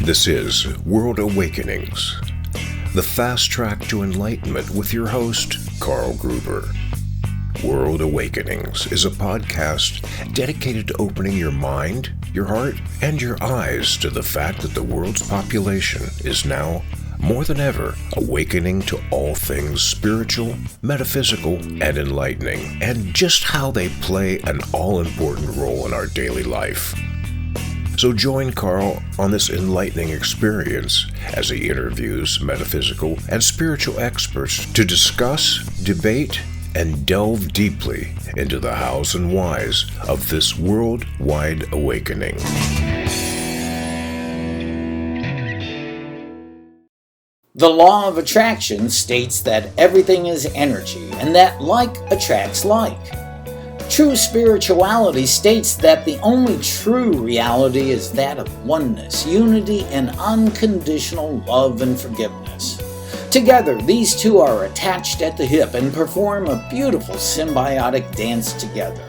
This is World Awakenings, the fast track to enlightenment with your host, Carl Gruber. World Awakenings is a podcast dedicated to opening your mind, your heart, and your eyes to the fact that the world's population is now, more than ever, awakening to all things spiritual, metaphysical, and enlightening, and just how they play an all-important role in our daily life. So join Carl on this enlightening experience as he interviews metaphysical and spiritual experts to discuss, debate, and delve deeply into the hows and whys of this worldwide awakening. The law of attraction states that everything is energy and that like attracts like. True spirituality states that the only true reality is that of oneness, unity, and unconditional love and forgiveness. Together, these two are attached at the hip and perform a beautiful symbiotic dance together.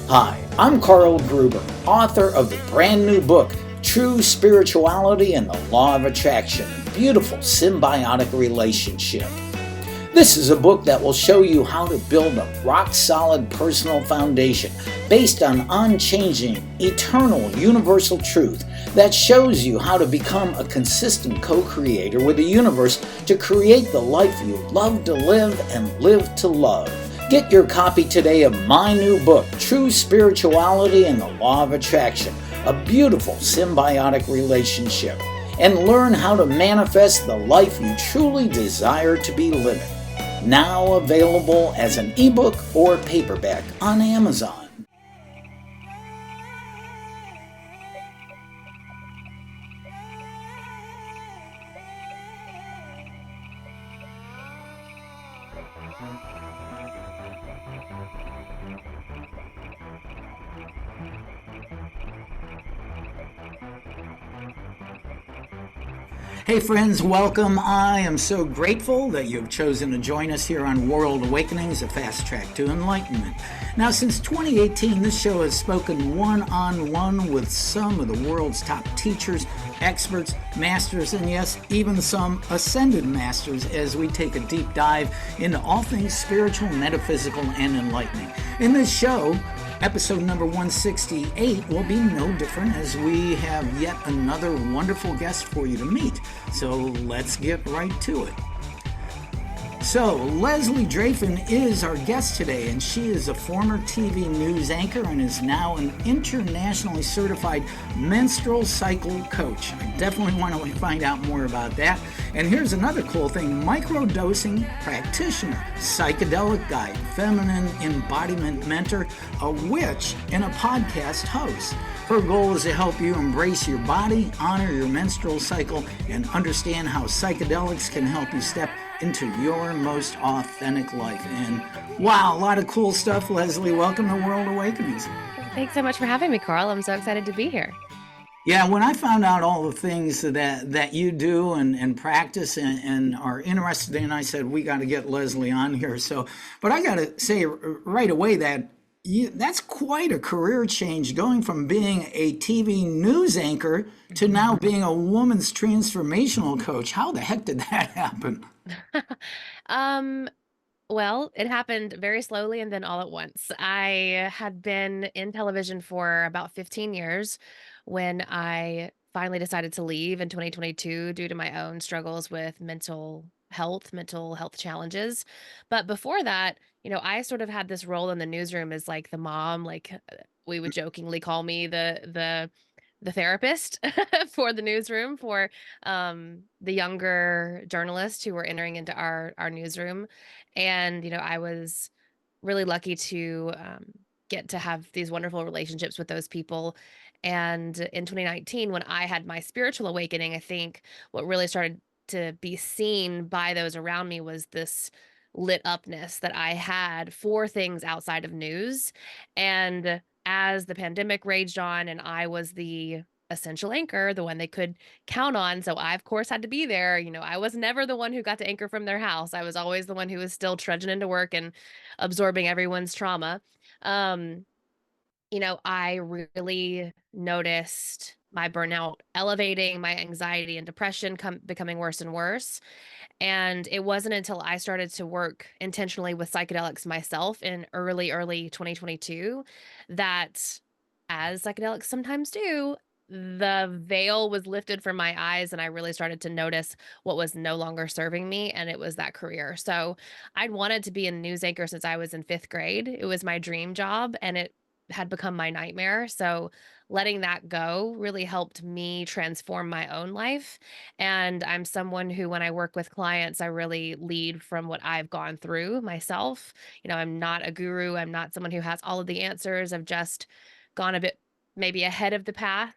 Hi, I'm Carl Gruber, author of the brand new book, True Spirituality and the Law of Attraction, a beautiful symbiotic relationship. This is a book that will show you how to build a rock-solid personal foundation based on unchanging, eternal, universal truth that shows you how to become a consistent co-creator with the universe to create the life you love to live and live to love. Get your copy today of my new book, True Spirituality and the Law of Attraction, a beautiful symbiotic relationship, and learn how to manifest the life you truly desire to be living. Now available as an ebook or paperback on Amazon. Hey friends, welcome. I am so grateful that you've chosen to join us here on World Awakenings, a fast track to enlightenment. Now, since 2018, this show has spoken one-on-one with some of the world's top teachers, experts, masters, and yes, even some ascended masters as we take a deep dive into all things spiritual, metaphysical, and enlightening. In this show, episode number 168 will be no different as we have yet another wonderful guest for you to meet. So let's get right to it. So Leslie Draffin is our guest today, and she is a former TV news anchor and is now an internationally certified menstrual cycle coach. I definitely want to find out more about that. And here's another cool thing: microdosing practitioner, psychedelic guide, feminine embodiment mentor, a witch, and a podcast host. Her goal is to help you embrace your body, honor your menstrual cycle, and understand how psychedelics can help you step into your most authentic life. And wow, a lot of cool stuff. Leslie, welcome to World Awakenings. Thanks so much for having me, Carl. I'm so excited to be here. Yeah, when I found out all the things that you do and practice and are interested in, I said, we got to get Leslie on here. So, but I got to say right away that that's quite a career change, going from being a TV news anchor to now being a woman's transformational coach. How the heck did that happen? Um, well, it happened very slowly and then all at once. I had been in television for about 15 years when I finally decided to leave in 2022 due to my own struggles with mental health challenges. But before that, I sort of had this role in the newsroom as like the mom, like we would jokingly call me the therapist for the newsroom for the younger journalists who were entering into our newsroom. And I was really lucky to get to have these wonderful relationships with those people. And in 2019, when I had my spiritual awakening, I think what really started to be seen by those around me was this lit upness that I had for things outside of news. And as the pandemic raged on and I was the essential anchor, the one they could count on. So I, of course, had to be there. I was never the one who got to anchor from their house. I was always the one who was still trudging into work and absorbing everyone's trauma. Um, I really noticed my burnout elevating, my anxiety and depression becoming worse and worse. And it wasn't until I started to work intentionally with psychedelics myself in early 2022 that, as psychedelics sometimes do, the veil was lifted from my eyes and I really started to notice what was no longer serving me. And it was that career. So I'd wanted to be a news anchor since I was in fifth grade. It was my dream job and it had become my nightmare. So letting that go really helped me transform my own life. And I'm someone who, when I work with clients, I really lead from what I've gone through myself. I'm not a guru. I'm not someone who has all of the answers. I've just gone a bit maybe ahead of the path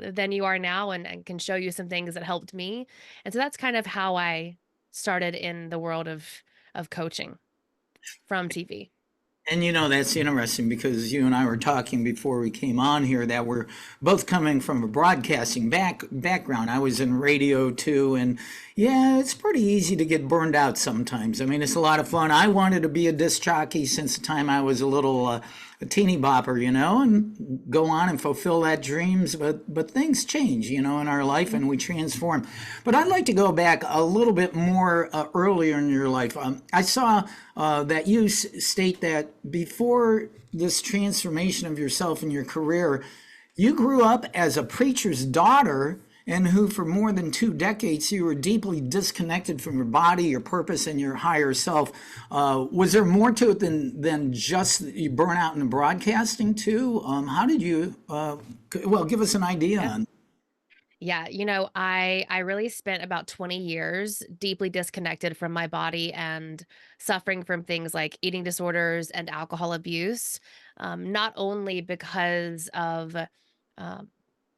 than you are now, and can show you some things that helped me. And so that's kind of how I started in the world of coaching from TV. And that's interesting because you and I were talking before we came on here that we're both coming from a broadcasting background. I was in radio too, and yeah, it's pretty easy to get burned out sometimes. I mean, it's a lot of fun. I wanted to be a disc jockey since the time I was a little a teeny bopper, and go on and fulfill that dreams. But things change, in our life, and we transform. But I'd like to go back a little bit more earlier in your life. I saw that you state that before this transformation of yourself and your career, you grew up as a preacher's daughter, and who for more than 2 decades you were deeply disconnected from your body, your purpose, and your higher self. Was there more to it than just you burn out in broadcasting too? How did you? Give us an idea on. Yeah, I really spent about 20 years deeply disconnected from my body and suffering from things like eating disorders and alcohol abuse, not only because of um,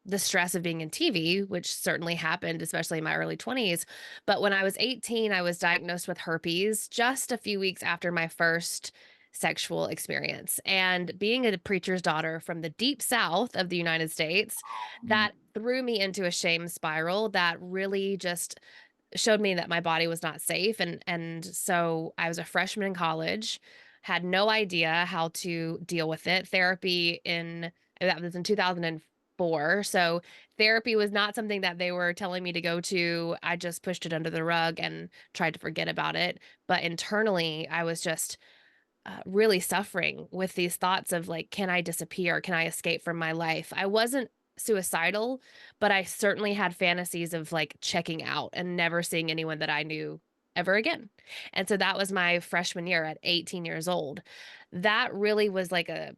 the stress of being in TV, which certainly happened, especially in my early 20s. But when I was 18, I was diagnosed with herpes just a few weeks after my first sexual experience. And being a preacher's daughter from the deep south of the United States, that threw me into a shame spiral that really just showed me that my body was not safe. And so I was a freshman in college, had no idea how to deal with it. That was in 2004. So therapy was not something that they were telling me to go to. I just pushed it under the rug and tried to forget about it. But internally, I was just really suffering with these thoughts of like, can I disappear? Can I escape from my life? I wasn't suicidal, but I certainly had fantasies of like checking out and never seeing anyone that I knew ever again. And so that was my freshman year at 18 years old. That really was like a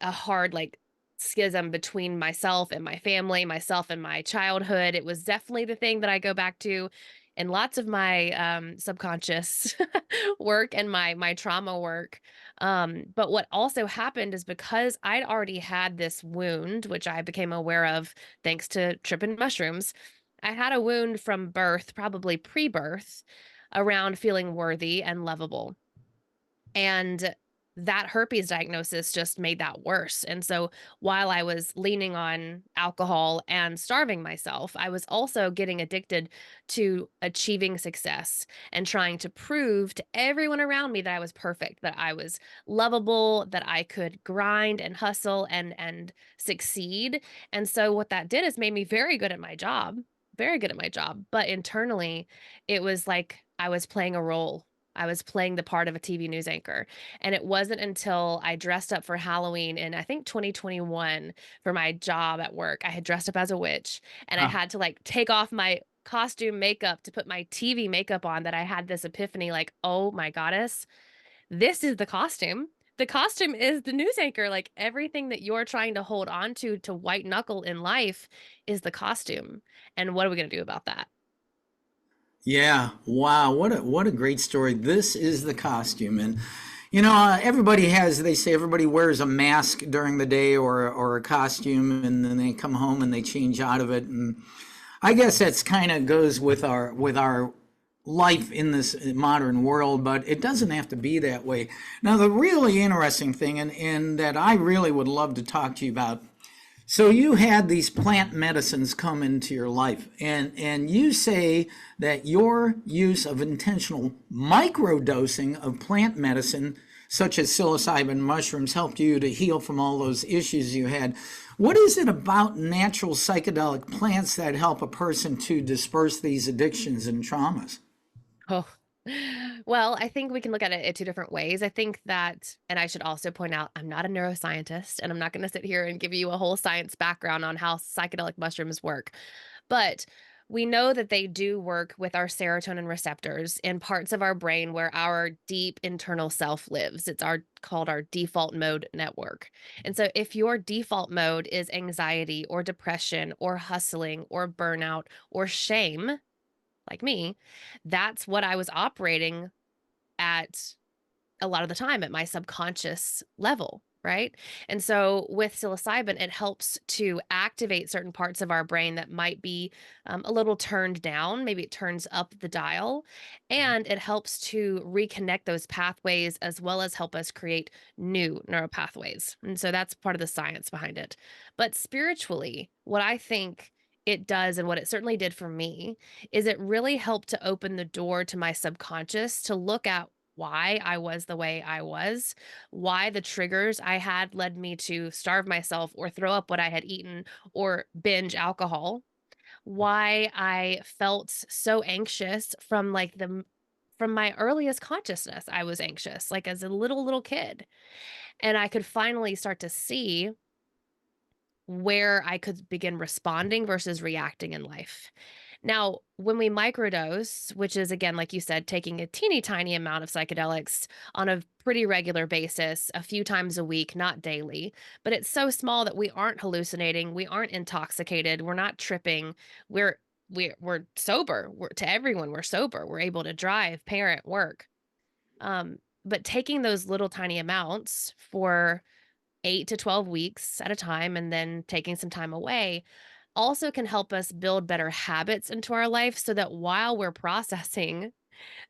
hard like schism between myself and my family, myself and my childhood. It was definitely the thing that I go back to in lots of my subconscious work and my trauma work. But what also happened is because I'd already had this wound, which I became aware of thanks to tripping mushrooms. I had a wound from birth, probably pre-birth, around feeling worthy and lovable. And that herpes diagnosis just made that worse. And so while I was leaning on alcohol and starving myself, I was also getting addicted to achieving success and trying to prove to everyone around me that I was perfect, that I was lovable, that I could grind and hustle and succeed. And so what that did is made me very good at my job, very good at my job. But internally, it was like I was playing a role. I was playing the part of a TV news anchor. And it wasn't until I dressed up for Halloween in, I think, 2021 for my job at work. I had dressed up as a witch and I had to like take off my costume makeup to put my TV makeup on that I had this epiphany like, oh my goddess, this is the costume. The costume is the news anchor. Like everything that you're trying to hold on to white knuckle in life is the costume. And what are we going to do about that? Yeah, wow, what a great story. This is the costume, and everybody has. They say everybody wears a mask during the day or a costume, and then they come home and they change out of it. And I guess that's kind of goes with our life in this modern world, but it doesn't have to be that way. Now, the really interesting thing, and that I really would love to talk to you about. So you had these plant medicines come into your life, and you say that your use of intentional microdosing of plant medicine such as psilocybin mushrooms, helped you to heal from all those issues you had. What is it about natural psychedelic plants that help a person to disperse these addictions and traumas? Oh, well, I think we can look at it in two different ways. I think that, and I should also point out, I'm not a neuroscientist, and I'm not going to sit here and give you a whole science background on how psychedelic mushrooms work. But we know that they do work with our serotonin receptors in parts of our brain where our deep internal self lives. It's our called our default mode network. And so if your default mode is anxiety or depression or hustling or burnout or shame, like me, that's what I was operating at a lot of the time at my subconscious level, right? And so with psilocybin, it helps to activate certain parts of our brain that might be a little turned down. Maybe it turns up the dial, and it helps to reconnect those pathways as well as help us create new neural pathways. And so that's part of the science behind it. But spiritually, what I think it does, and what it certainly did for me, is it really helped to open the door to my subconscious to look at why I was the way I was, why the triggers I had led me to starve myself or throw up what I had eaten or binge alcohol, why I felt so anxious from from my earliest consciousness. I was anxious, like as a little kid. And I could finally start to see where I could begin responding versus reacting in life. Now, when we microdose, which is again, like you said, taking a teeny tiny amount of psychedelics on a pretty regular basis, a few times a week, not daily, but it's so small that we aren't hallucinating, we aren't intoxicated, we're not tripping, we're sober. To everyone, we're sober. We're able to drive, parent, work. But taking those little tiny amounts for 8 to 12 weeks at a time and then taking some time away also can help us build better habits into our life so that while we're processing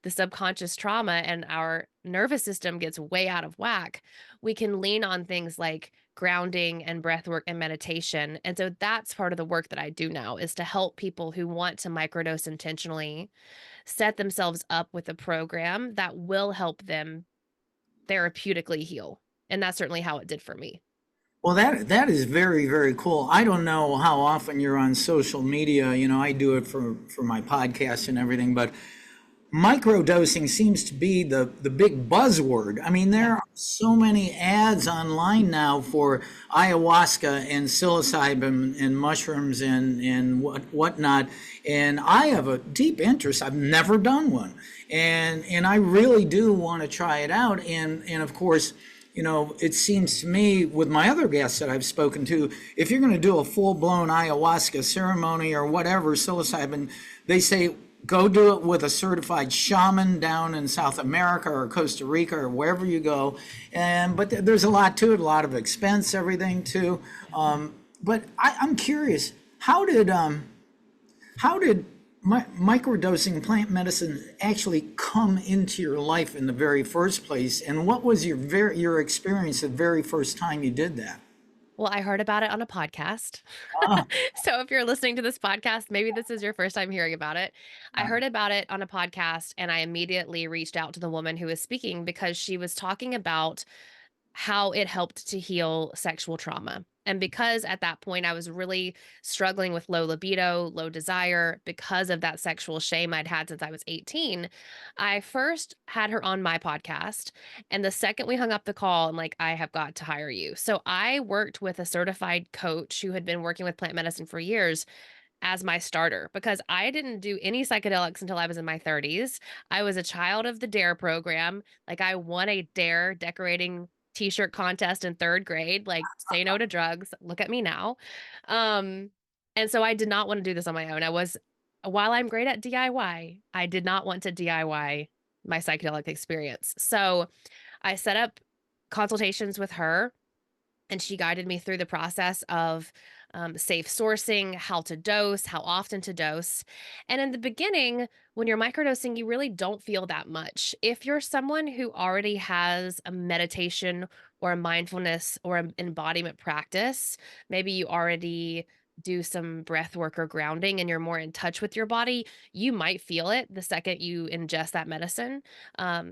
the subconscious trauma and our nervous system gets way out of whack, we can lean on things like grounding and breath work and meditation. And so that's part of the work that I do now is to help people who want to microdose intentionally set themselves up with a program that will help them therapeutically heal. And that's certainly how it did for me. Well, that is very, very cool. I don't know how often you're on social media. You know, I do it for my podcast and everything, but microdosing seems to be the big buzzword. I mean, there Yeah. are so many ads online now for ayahuasca and psilocybin and mushrooms and whatnot. And I have a deep interest. I've never done one, and I really do want to try it out. And of course, you know, it seems to me with my other guests that I've spoken to, if you're going to do a full blown ayahuasca ceremony or whatever, psilocybin, they say go do it with a certified shaman down in South America or Costa Rica or wherever you go. And but there's a lot to it, a lot of expense, everything too. But I'm curious, how did microdosing plant medicine actually come into your life in the very first place? And what was your experience the very first time you did that? Well, I heard about it on a podcast. Ah, So if you're listening to this podcast, maybe this is your first time hearing about it. I heard about it on a podcast and I immediately reached out to the woman who was speaking because she was talking about how it helped to heal sexual trauma. And because at that point I was really struggling with low libido, low desire because of that sexual shame I'd had since I was 18, I first had her on my podcast. And the second we hung up the call, I'm like, I have got to hire you. So I worked with a certified coach who had been working with plant medicine for years as my starter because I didn't do any psychedelics until I was in my 30s. I was a child of the DARE program. Like I won a DARE decorating t-shirt contest in 3rd grade, like say no to drugs. Look at me now. Um and so I did not want to do this on my own. While I'm great at DIY, I did not want to DIY my psychedelic experience. So I set up consultations with her and she guided me through the process of safe sourcing, how to dose, how often to dose. And in the beginning, when you're microdosing, you really don't feel that much. If you're someone who already has a meditation or a mindfulness or an embodiment practice, maybe you already do some breath work or grounding and you're more in touch with your body, you might feel it the second you ingest that medicine.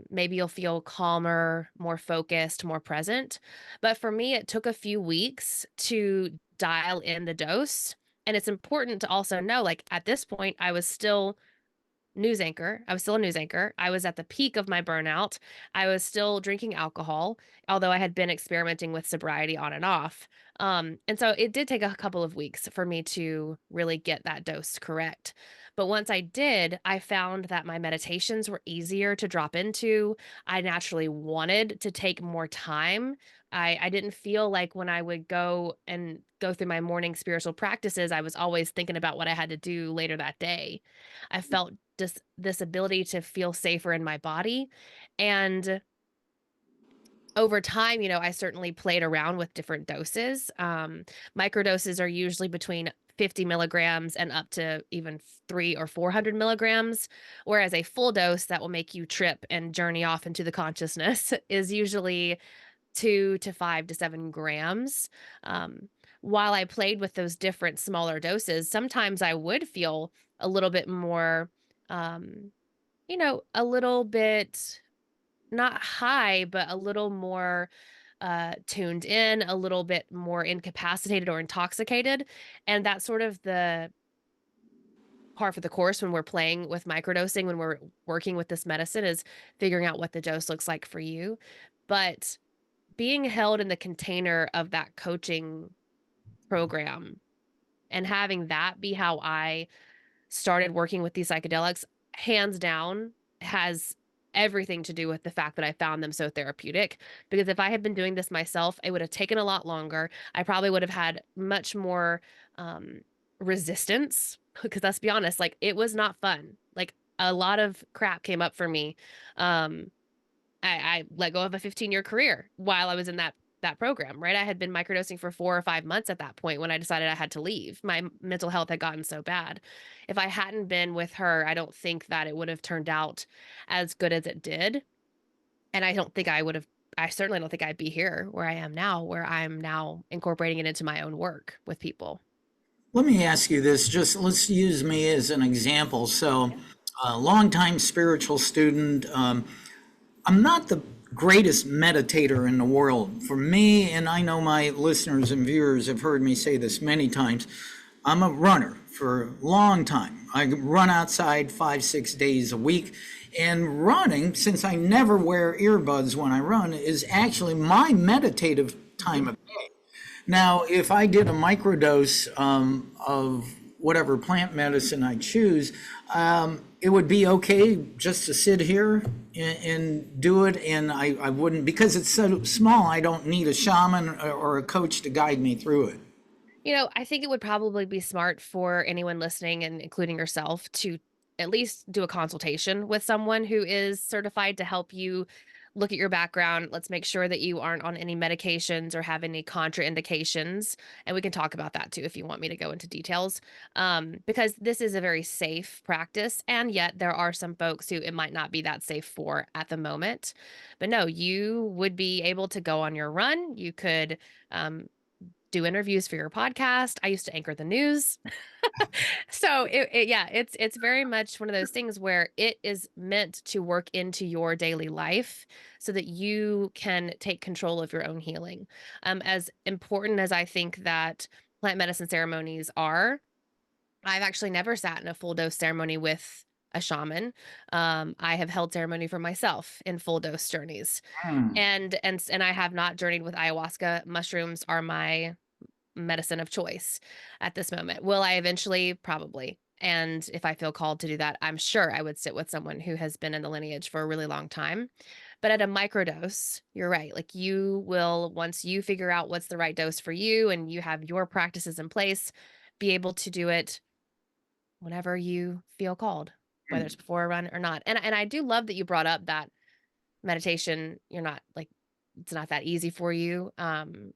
Maybe you'll feel calmer, more focused, more present. But for me, it took a few weeks to dial in the dose. And it's important to also know, like, at this point, I was still news anchor. I was still a news anchor. I was at the peak of my burnout. I was still drinking alcohol, although I had been experimenting with sobriety on and off. And so it did take a couple of weeks for me to really get that dose correct. But once I did, I found that my meditations were easier to drop into. I naturally wanted to take more time. I didn't feel like when I would go through my morning spiritual practices, I was always thinking about what I had to do later that day. I felt just this ability to feel safer in my body. And over time, I certainly played around with different doses. Microdoses are usually between 50 milligrams and up to even 300 or 400 milligrams, whereas a full dose that will make you trip and journey off into the consciousness is usually 2 to 5 to 7 grams. Um, while I played with those different smaller doses, sometimes I would feel a little bit more, um, a little bit not high, but a little more tuned in, a little bit more incapacitated or intoxicated. And that's sort of the par for the course when we're playing with microdosing, when we're working with this medicine, is figuring out what the dose looks like for you. But being held in the container of that coaching program and having that be how I started working with these psychedelics, hands down, has everything to do with the fact that I found them so therapeutic. Because if I had been doing this myself, it would have taken a lot longer. I probably would have had much more um, resistance. Because let's be honest, like, it was not fun. Like, a lot of crap came up for me. Um, I let go of a 15-year career while I was in that program, right? I had been microdosing for 4 or 5 months at that point when I decided I had to leave. My mental health had gotten so bad. If I hadn't been with her, I don't think that it would have turned out as good as it did. And I certainly don't think I'd be here where I am now, where I'm now incorporating it into my own work with people. Let me ask you this, just let's use me as an example. So, Yeah. a longtime spiritual student, I'm not the greatest meditator in the world. For me, and I know my listeners and viewers have heard me say this many times, I'm a runner for a long time. I run outside 5, 6 days a week. And running, since I never wear earbuds when I run, is actually my meditative time of day. Now, if I did a microdose of whatever plant medicine I choose, it would be okay just to sit here and do it. And I wouldn't, because it's so small, I don't need a shaman or a coach to guide me through it. I think it would probably be smart for anyone listening and including yourself to at least do a consultation with someone who is certified to help you look at your background. Let's make sure that you aren't on any medications or have any contraindications. And we can talk about that too if you want me to go into details. Because this is a very safe practice. And yet there are some folks who it might not be that safe for at the moment. But no, you would be able to go on your run. You could um, do interviews for your podcast. I used to anchor the news. So yeah, it's very much one of those things where it is meant to work into your daily life so that you can take control of your own healing. As important as I think that plant medicine ceremonies are, I've actually never sat in a full dose ceremony with a shaman. I have held ceremony for myself in full dose journeys, Hmm. and I have not journeyed with ayahuasca. Mushrooms are my medicine of choice at this moment. Will I eventually? Probably. And if I feel called to do that, I'm sure I would sit with someone who has been in the lineage for a really long time. But at a microdose, you're right. Like, you will, once you figure out what's the right dose for you and you have your practices in place, be able to do it whenever you feel called, whether it's before a run or not. And I do love that you brought up that meditation, you're not like, it's not that easy for you.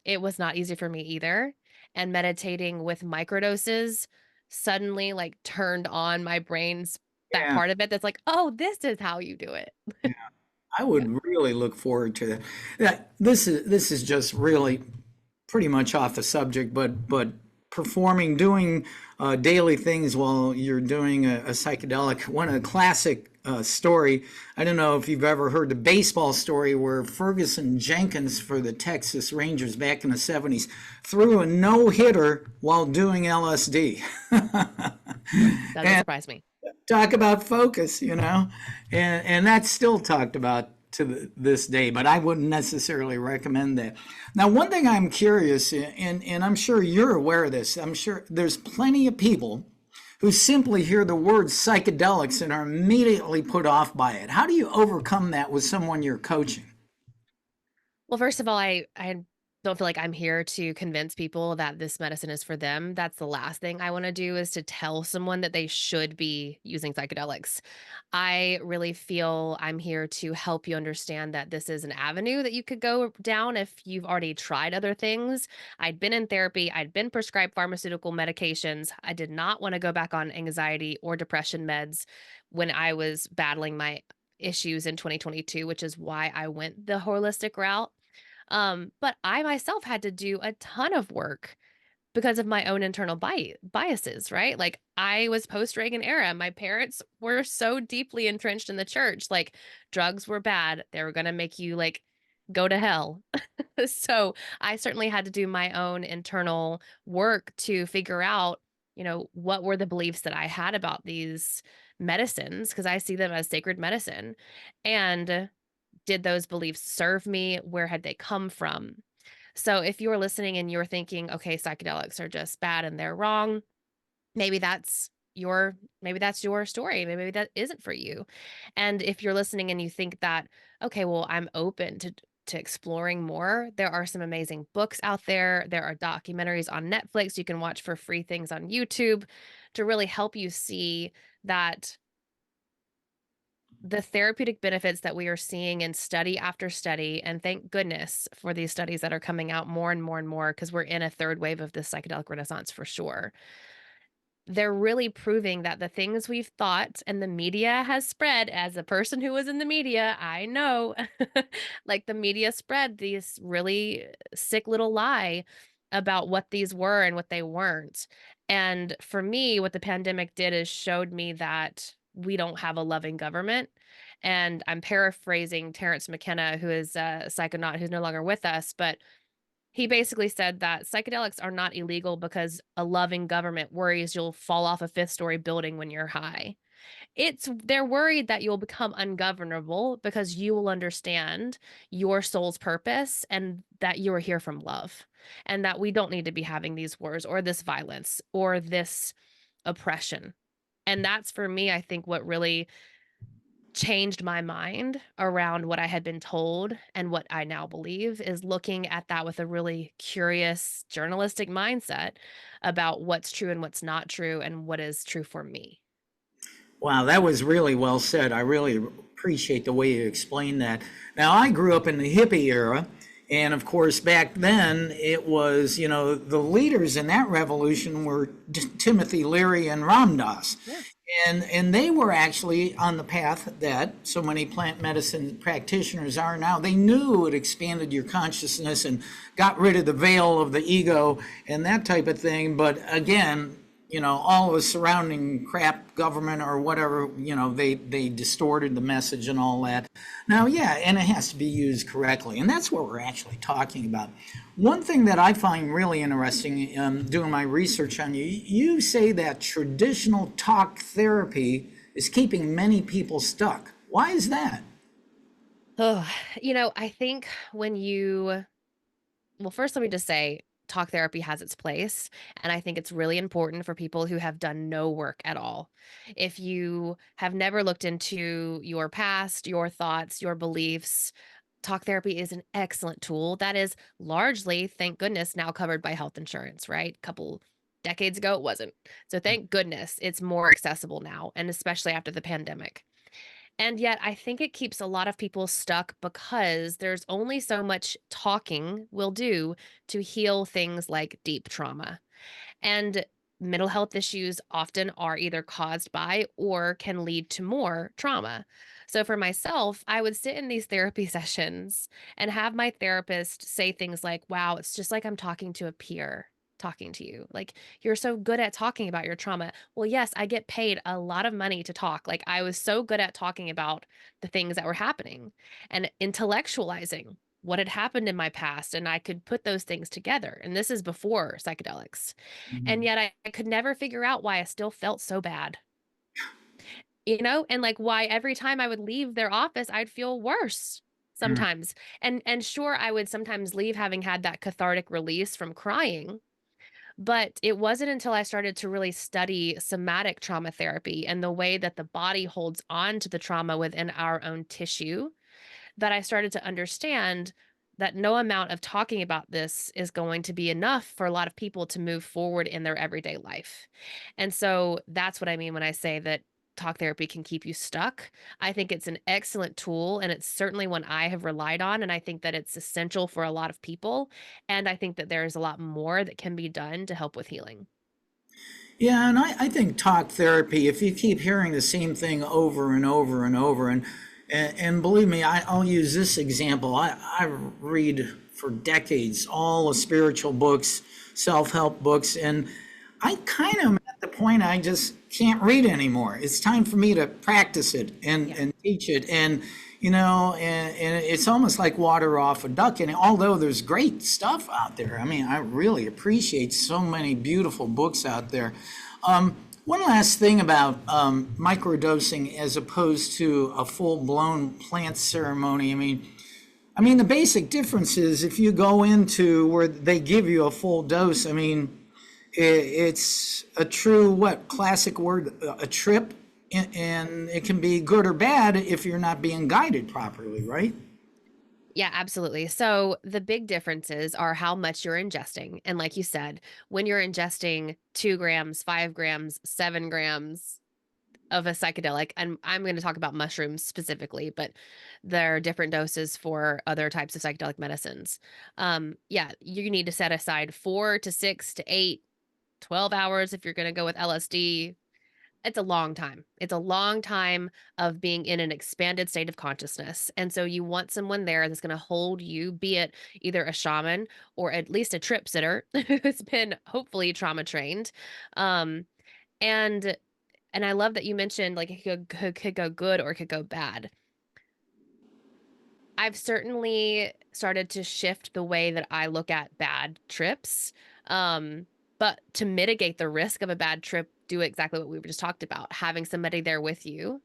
It was not easy for me either. And meditating with microdoses suddenly like turned on my brain's that Yeah, part of it that's like, oh, this is how you do it. I Yeah. would really look forward to that. This is just really pretty much off the subject, but performing, doing daily things while you're doing a psychedelic. One of the classic story, I don't know if you've ever heard the baseball story where Ferguson Jenkins for the Texas Rangers back in the 70s threw a no-hitter while doing LSD. Doesn't And surprise me. talk about focus, and that's still talked about to this day, but I wouldn't necessarily recommend that. Now, one thing I'm curious, and I'm sure you're aware of this, I'm sure there's plenty of people who simply hear the word psychedelics and are immediately put off by it. How do you overcome that with someone you're coaching? Well, first of all, I don't feel like I'm here to convince people that this medicine is for them. That's the last thing I want to do is to tell someone that they should be using psychedelics. I really feel I'm here to help you understand that this is an avenue that you could go down if you've already tried other things. I'd been in therapy, I'd been prescribed pharmaceutical medications. I did not want to go back on anxiety or depression meds when I was battling my issues in 2022, which is why I went the holistic route. But I myself had to do a ton of work because of my own internal biases, right? Like I was post Reagan era. My parents were so deeply entrenched in the church. Like drugs were bad. They were going to make you like go to hell. So I certainly had to do my own internal work to figure out, what were the beliefs that I had about these medicines because I see them as sacred medicine. And did those beliefs serve me? Where had they come from? So if you're listening and you're thinking, okay, psychedelics are just bad and they're wrong, maybe that's your story. Maybe that isn't for you. And if you're listening and you think that, okay, well, I'm open to exploring more, there are some amazing books out there. There are documentaries on Netflix. You can watch for free things on YouTube to really help you see that the therapeutic benefits that we are seeing in study after study, and thank goodness for these studies that are coming out more and more and more, because we're in a third wave of this psychedelic renaissance for sure. They're really proving that the things we've thought and the media has spread, as a person who was in the media, I know, like the media spread this really sick little lie about what these were and what they weren't. And for me, what the pandemic did is showed me that we don't have a loving government. And I'm paraphrasing Terrence McKenna, who is a psychonaut who's no longer with us, but he basically said that psychedelics are not illegal because a loving government worries you'll fall off a fifth-story building when you're high. They're worried that you'll become ungovernable because you will understand your soul's purpose and that you are here from love, and that we don't need to be having these wars or this violence or this oppression. And that's for me, I think what really changed my mind around what I had been told and what I now believe is looking at that with a really curious journalistic mindset about what's true and what's not true and what is true for me. Wow, that was really well said. I really appreciate the way you explained that. Now, I grew up in the hippie era, and of course, back then it was, the leaders in that revolution were Timothy Leary and Ram Dass. Yeah. And they were actually on the path that so many plant medicine practitioners are now. They knew it expanded your consciousness and got rid of the veil of the ego and that type of thing. But again, all the surrounding crap, government or whatever, they distorted the message and all that. Now, yeah, and it has to be used correctly. And that's what we're actually talking about. One thing that I find really interesting doing my research on you, you say that traditional talk therapy is keeping many people stuck. Why is that? Oh, I think well, first, let me just say talk therapy has its place. And I think it's really important for people who have done no work at all. If you have never looked into your past, your thoughts, your beliefs, talk therapy is an excellent tool that is largely, thank goodness, now covered by health insurance, right? A couple decades ago, it wasn't. So thank goodness it's more accessible now, and especially after the pandemic. And yet, I think it keeps a lot of people stuck because there's only so much talking will do to heal things like deep trauma. And mental health issues often are either caused by or can lead to more trauma. So for myself, I would sit in these therapy sessions and have my therapist say things like, wow, it's just like I'm talking to a peer. talking to you. Like, you're so good at talking about your trauma. Well, yes, I get paid a lot of money to talk. Like, I was so good at talking about the things that were happening and intellectualizing what had happened in my past. And I could put those things together. And this is before psychedelics. And Mhm. yet I could never figure out why I still felt so bad, you know, and like why every time I would leave their office, I'd feel worse Yeah. sometimes. And sure, I would sometimes leave having had that cathartic release from crying, but it wasn't until I started to really study somatic trauma therapy and the way that the body holds on to the trauma within our own tissue that I started to understand that no amount of talking about this is going to be enough for a lot of people to move forward in their everyday life. And so that's what I mean when I say that talk therapy can keep you stuck. I think it's an excellent tool, and it's certainly one I have relied on. And I think that it's essential for a lot of people. And I think that there's a lot more that can be done to help with healing. Yeah, and I think talk therapy, if you keep hearing the same thing over and over and over, and believe me, I'll use this example. I read for decades all the spiritual books, self-help books, and I kind of am at the point I just can't read anymore. It's time for me to practice it Yeah. and teach it. And, and it's almost like water off a duck. And although there's great stuff out there, I mean, I really appreciate so many beautiful books out there. One last thing about microdosing as opposed to a full-blown plant ceremony. I mean, the basic difference is if you go into where they give you a full dose, I mean, it's a true, what, classic word, a trip, and it can be good or bad if you're not being guided properly, right? Yeah, absolutely. So the big differences are how much you're ingesting. And like you said, when you're ingesting 2 grams, 5 grams, 7 grams of a psychedelic, and I'm going to talk about mushrooms specifically, but there are different doses for other types of psychedelic medicines. Yeah, you need to set aside 4 to 6 to 8, 12 hours if you're going to go with LSD. It's a long time. It's a long time of being in an expanded state of consciousness. And so you want someone there that's going to hold you, be it either a shaman or at least a trip sitter who's been hopefully trauma trained. Um, and and I love that you mentioned like it could go good or it could go bad. I've certainly started to shift the way that I look at bad trips. Um, but to mitigate the risk of a bad trip, do exactly what we just talked about, having somebody there with you,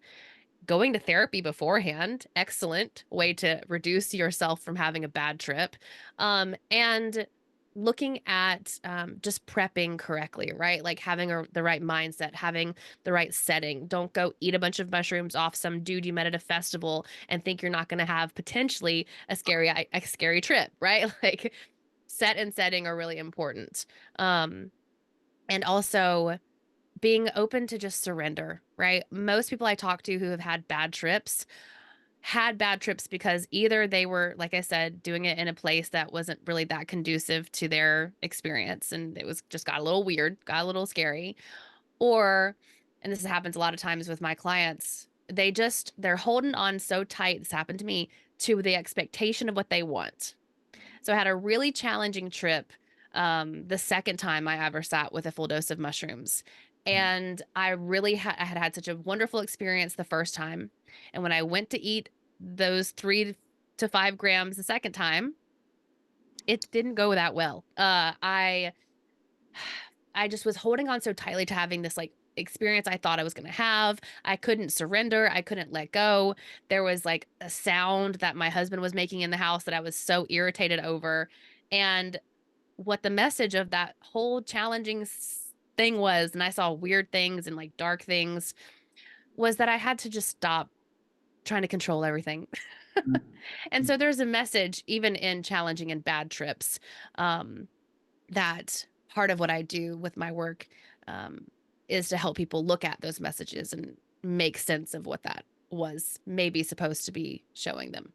going to therapy beforehand, excellent way to reduce yourself from having a bad trip. And looking at just prepping correctly, right? Like having the right mindset, having the right setting. Don't go eat a bunch of mushrooms off some dude you met at a festival and think you're not going to have potentially a scary trip, right? Like set and setting are really important. Um, and also being open to just surrender, right? Most people I talk to who have had bad trips because either they were, like I said, doing it in a place that wasn't really that conducive to their experience and it was just got a little weird, got a little scary, or, and this happens a lot of times with my clients, they're holding on so tight, this happened to me, to the expectation of what they want. So I had a really challenging trip the second time I ever sat with a full dose of mushrooms. And I had had such a wonderful experience the first time. And when I went to eat those 3 to 5 grams the second time, it didn't go that well. I just was holding on so tightly to having this like experience I thought I was going to have. I couldn't surrender. I couldn't let go. There was like a sound that my husband was making in the house that I was so irritated over. And what the message of that whole challenging thing was, and I saw weird things and like dark things, was that I had to just stop trying to control everything. And so there's a message, even in challenging and bad trips, um, that part of what I do with my work um, is to help people look at those messages and make sense of what that was maybe supposed to be showing them.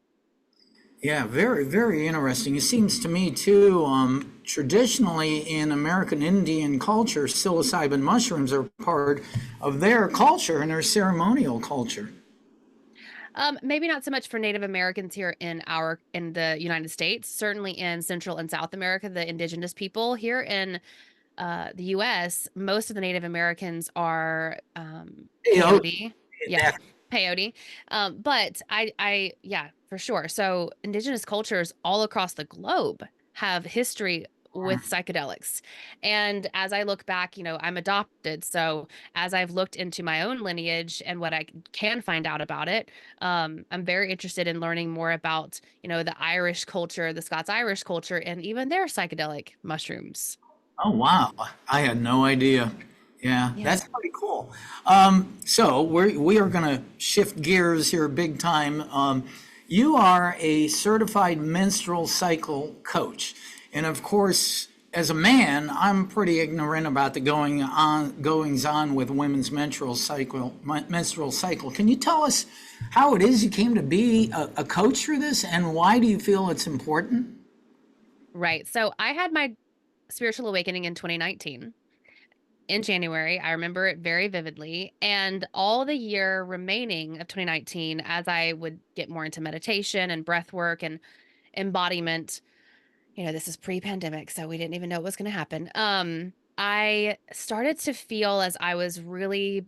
Yeah, very, very interesting. It seems to me too, traditionally in American Indian culture, psilocybin mushrooms are part of their culture and their ceremonial culture. Maybe not so much for Native Americans here in the United States. Certainly in Central and South America, the indigenous people here in the U.S., most of the Native Americans are Oh, peyote. Yeah, exactly. peyote. But yeah, for sure. So indigenous cultures all across the globe have history with psychedelics. And as I look back, I'm adopted. So as I've looked into my own lineage and what I can find out about it, I'm very interested in learning more about, the Irish culture, the Scots Irish culture, and even their psychedelic mushrooms. Oh, wow. I had no idea. Yeah, Yeah. that's pretty cool. So we are going to shift gears here big time. You are a certified menstrual cycle coach. And of course, as a man, I'm pretty ignorant about the goings on with women's menstrual cycle. Can you tell us how it is you came to be a coach for this, and why do you feel it's important? Right. So I had my spiritual awakening in 2019 in January. I remember it very vividly. And all the year remaining of 2019, as I would get more into meditation and breath work and embodiment, this is pre-pandemic, so we didn't even know what was going to happen. I started to feel as I was really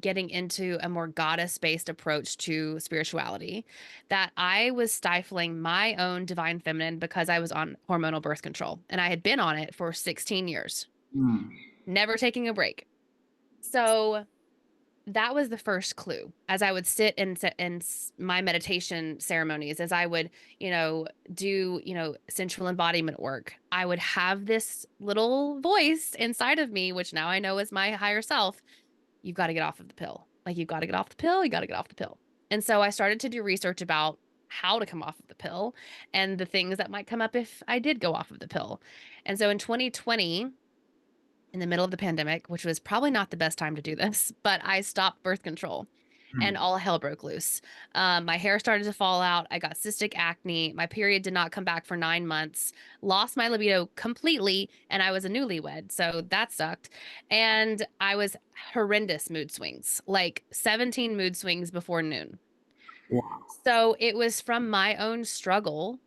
getting into a more goddess-based approach to spirituality that I was stifling my own divine feminine because I was on hormonal birth control and I had been on it for 16 years, Hmm. never taking a break. So that was the first clue as I would sit in my meditation ceremonies, as I would, do, sensual embodiment work. I would have this little voice inside of me, which now I know is my higher self. You've got to get off of the pill. Like, you've got to get off the pill. You got to get off the pill. And so I started to do research about how to come off of the pill and the things that might come up if I did go off of the pill. And so in 2020, in the middle of the pandemic, which was probably not the best time to do this, but I stopped birth control and all hell broke loose. My hair started to fall out. I got cystic acne. My period did not come back for 9 months, lost my libido completely, and I was a newlywed. So that sucked. And I was horrendous mood swings, like 17 mood swings before noon. So it was from my own struggle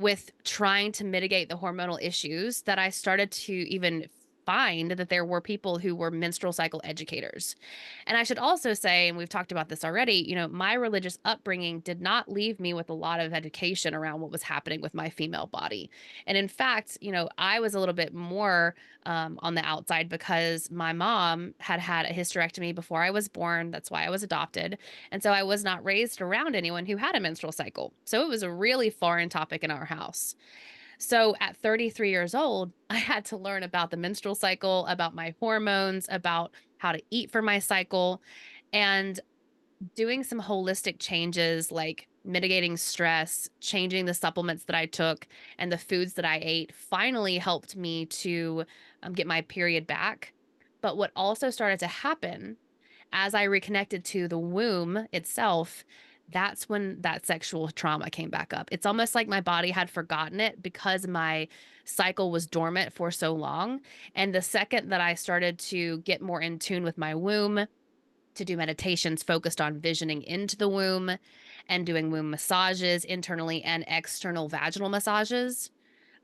with trying to mitigate the hormonal issues that I started to even find that there were people who were menstrual cycle educators. And I should also say, and we've talked about this already, my religious upbringing did not leave me with a lot of education around what was happening with my female body. And in fact, I was a little bit more on the outside because my mom had had a hysterectomy before I was born. That's why I was adopted. And so I was not raised around anyone who had a menstrual cycle. So it was a really foreign topic in our house. So at 33 years old, I had to learn about the menstrual cycle, about my hormones, about how to eat for my cycle, and doing some holistic changes like mitigating stress, changing the supplements that I took and the foods that I ate finally helped me to get my period back. But what also started to happen as I reconnected to the womb itself, that's when that sexual trauma came back up. It's almost like my body had forgotten it because my cycle was dormant for so long. And the second that I started to get more in tune with my womb, to do meditations focused on visioning into the womb and doing womb massages internally and external vaginal massages,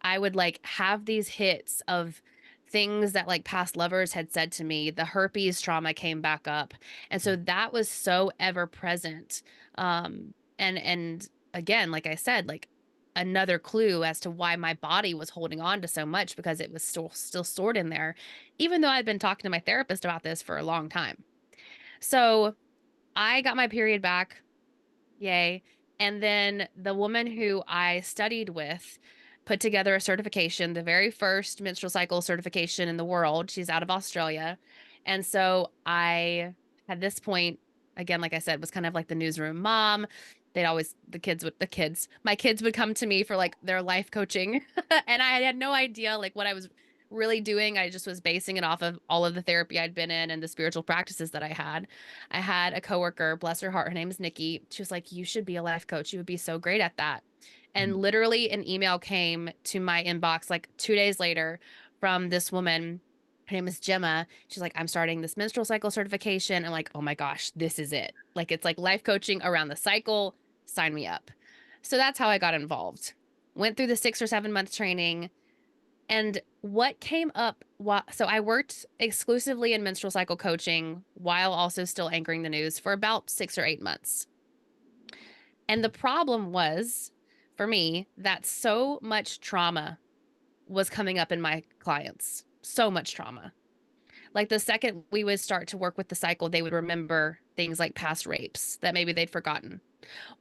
I would like have these hits of things that like past lovers had said to me. The herpes trauma came back up. And so that was so ever present. And again, like I said, like another clue as to why my body was holding on to so much because it was still stored in there, even though I'd been talking to my therapist about this for a long time. So I got my period back. Yay. And then the woman who I studied with put together a certification, the very first menstrual cycle certification in the world. She's out of Australia. And so I, at this point, again, like I said, was kind of like the newsroom mom. They'd always, my kids would come to me for like their life coaching. And I had no idea like what I was really doing. I just was basing it off of all of the therapy I'd been in and the spiritual practices that I had. I had a coworker, bless her heart, her name is Nikki. She was like, "You should be a life coach. You would be so great at that." And literally an email came to my inbox like 2 days later from this woman Her name is Gemma. She's like, I'm starting this menstrual cycle certification. I'm like, oh my gosh, this is it. Like, it's like life coaching around the cycle. Sign me up. So that's how I got involved. Went through the 6 or 7 month training. And what came up, so I worked exclusively in menstrual cycle coaching while also still anchoring the news for about 6 or 8 months. And the problem was, for me, that so much trauma was coming up in my clients. So much trauma. Like the second we would start to work with the cycle, they would remember things like past rapes that maybe they'd forgotten,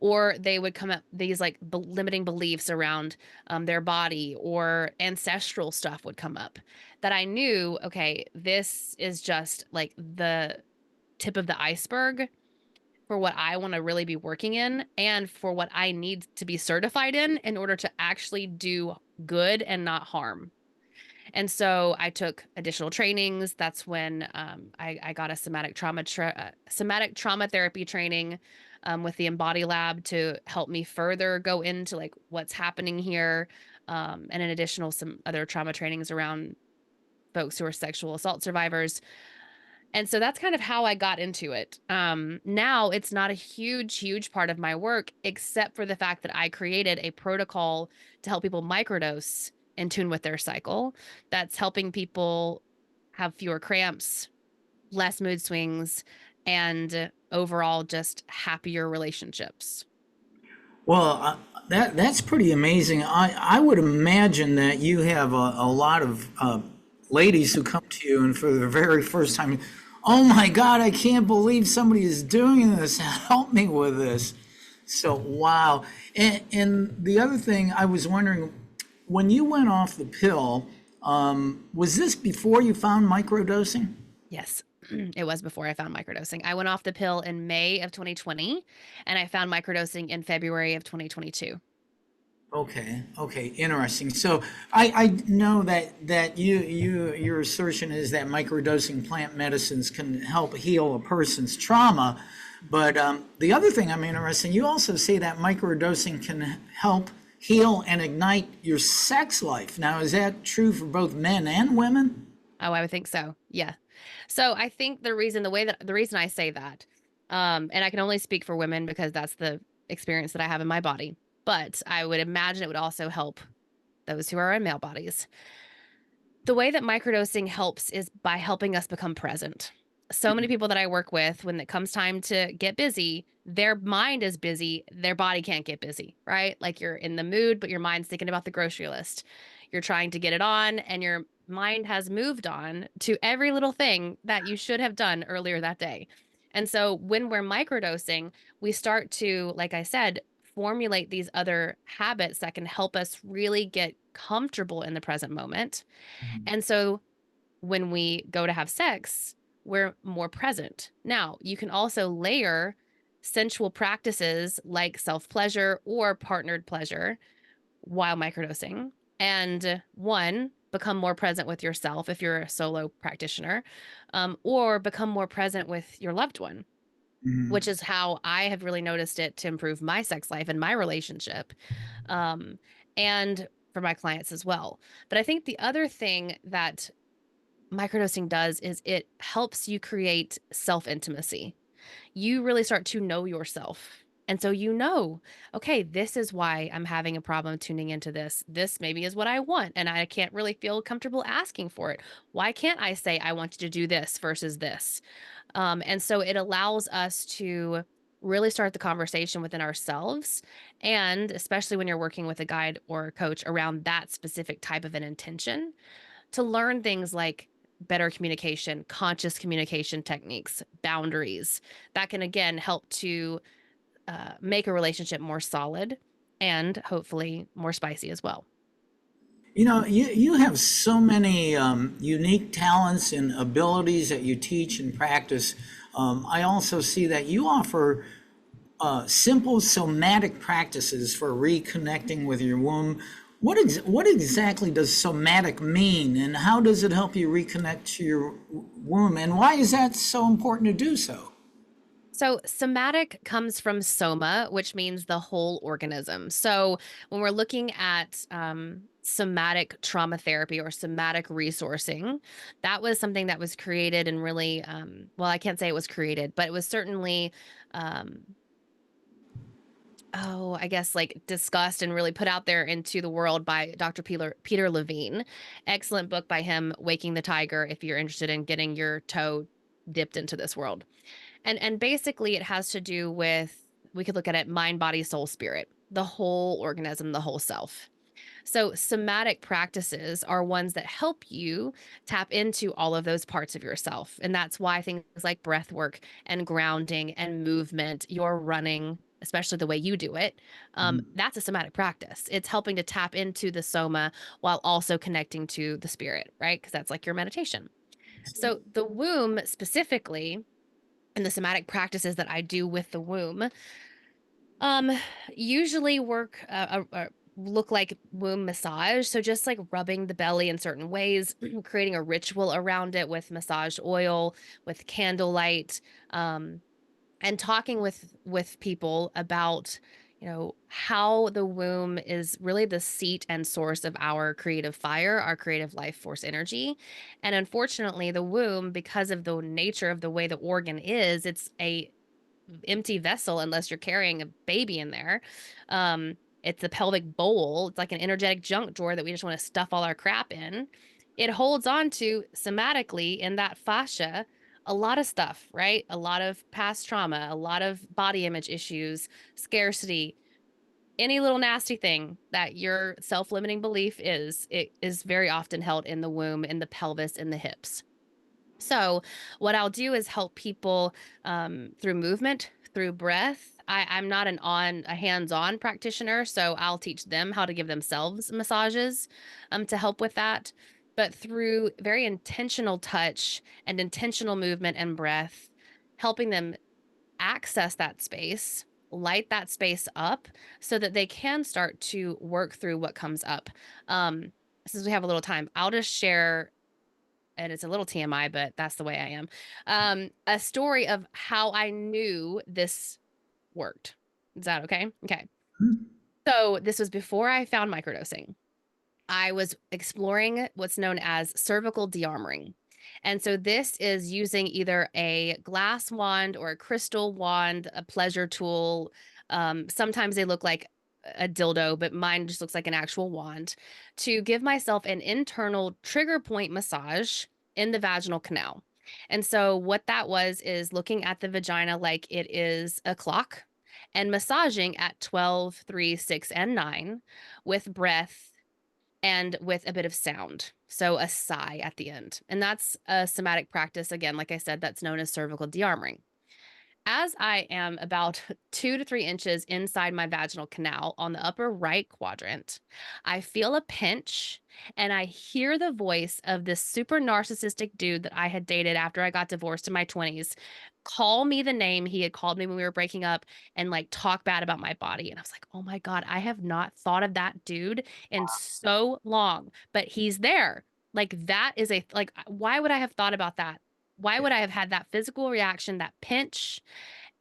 or they would come up these like limiting beliefs around their body, or ancestral stuff would come up that I knew, okay, this is just like the tip of the iceberg for what I want to really be working in and for what I need to be certified in order to actually do good and not harm. And so I took additional trainings. That's when I got a somatic trauma therapy training with the Embody Lab to help me further go into like what's happening here, and in additional some other trauma trainings around folks who are sexual assault survivors. And so that's kind of how I got into it. Now it's not a huge part of my work, except for the fact that I created a protocol to help people microdose in tune with their cycle. That's helping people have fewer cramps, less mood swings, and overall just happier relationships. Well, that's pretty amazing. I would imagine that you have a lot of ladies who come to you and for the very first time, oh my God, I can't believe somebody is doing this. Help me with this. So, wow. And the other thing I was wondering, when you went off the pill, was this before you found microdosing? Yes, it was before I found microdosing. I went off the pill in May of 2020, and I found microdosing in February of 2022. Okay, interesting. So I know that your assertion is that microdosing plant medicines can help heal a person's trauma, but the other thing I'm interested in, you also say that microdosing can help heal and ignite your sex life. Now, is that true for both men and women? Oh, I would think so. Yeah. So I think the reason I say that, and I can only speak for women because that's the experience that I have in my body, but I would imagine it would also help those who are in male bodies. The way that microdosing helps is by helping us become present. So many people that I work with, when it comes time to get busy, their mind is busy, their body can't get busy, right? Like you're in the mood, but your mind's thinking about the grocery list. You're trying to get it on, and your mind has moved on to every little thing that you should have done earlier that day. And so when we're microdosing, we start to, like I said, formulate these other habits that can help us really get comfortable in the present moment. And so when we go to have sex, we're more present. Now, you can also layer sensual practices like self-pleasure or partnered pleasure while microdosing, and one, become more present with yourself if you're a solo practitioner, or become more present with your loved one, Mhm. which is how I have really noticed it to improve my sex life and my relationship, um, and for my clients as well. But I think the other thing that microdosing does is it helps you create self-intimacy. You really start to know yourself. And so okay, this is why I'm having a problem tuning into this. This maybe is what I want, and I can't really feel comfortable asking for it. Why can't I say I want you to do this versus this? And so it allows us to really start the conversation within ourselves. And especially when you're working with a guide or a coach around that specific type of an intention, to learn things like better communication, conscious communication techniques, boundaries that can again help to make a relationship more solid and hopefully more spicy as well. You know, you have so many unique talents and abilities that you teach and practice. I also see that you offer simple somatic practices for reconnecting with your womb. What exactly does somatic mean, and how does it help you reconnect to your womb, and why is that so important to do so? So, somatic comes from soma, which means the whole organism. So, when we're looking at somatic trauma therapy or somatic resourcing, that was something that was created and really, well, I can't say it was created, but it was certainly, um, oh, I guess like discussed and really put out there into the world by Dr. Peter Levine. Excellent book by him, Waking the Tiger, if you're interested in getting your toe dipped into this world. And basically it has to do with, we could look at it, mind, body, soul, spirit, the whole organism, the whole self. So somatic practices are ones that help you tap into all of those parts of yourself. And that's why things like breath work and grounding and movement, your running, especially the way you do it, that's a somatic practice. It's helping to tap into the soma while also connecting to the spirit, right? Because that's like your meditation. So the womb specifically, and the somatic practices that I do with the womb, um, usually work look like womb massage. So just like rubbing the belly in certain ways, creating a ritual around it with massage oil, with candlelight, um, and talking with people about how the womb is really the seat and source of our creative fire, our creative life force energy. And unfortunately the womb, because of the nature of the way the organ is, it's a empty vessel unless you're carrying a baby in there. It's a pelvic bowl. It's like an energetic junk drawer that we just want to stuff all our crap in. It holds on to somatically in that fascia a lot of stuff, right? A lot of past trauma, a lot of body image issues, scarcity, any little nasty thing that your self-limiting belief is, it is very often held in the womb, in the pelvis, in the hips. So what I'll do is help people through movement, through breath. I'm not a hands-on practitioner, so I'll teach them how to give themselves massages to help with that. But through very intentional touch and intentional movement and breath, helping them access that space, light that space up so that they can start to work through what comes up. Since we have a little time, I'll just share, and it's a little TMI, but that's the way I am. A story of how I knew this worked. Is that okay? Okay. So this was before I found microdosing. I was exploring what's known as cervical de-armoring. And so this is using either a glass wand or a crystal wand, a pleasure tool. Sometimes they look like a dildo, but mine just looks like an actual wand, to give myself an internal trigger point massage in the vaginal canal. And so what that was is looking at the vagina like it is a clock and massaging at 12, 3, 6, and 9 with breath and with a bit of sound. So a sigh at the end. And that's a somatic practice. Again, like I said, that's known as cervical de-armoring. As I am about 2 to 3 inches inside my vaginal canal on the upper right quadrant, I feel a pinch and I hear the voice of this super narcissistic dude that I had dated after I got divorced in my 20s call me the name he had called me when we were breaking up and like talk bad about my body. And I was like, oh my God, I have not thought of that dude in so long, but he's there. Like that is like, why would I have thought about that? Why would I have had that physical reaction, that pinch,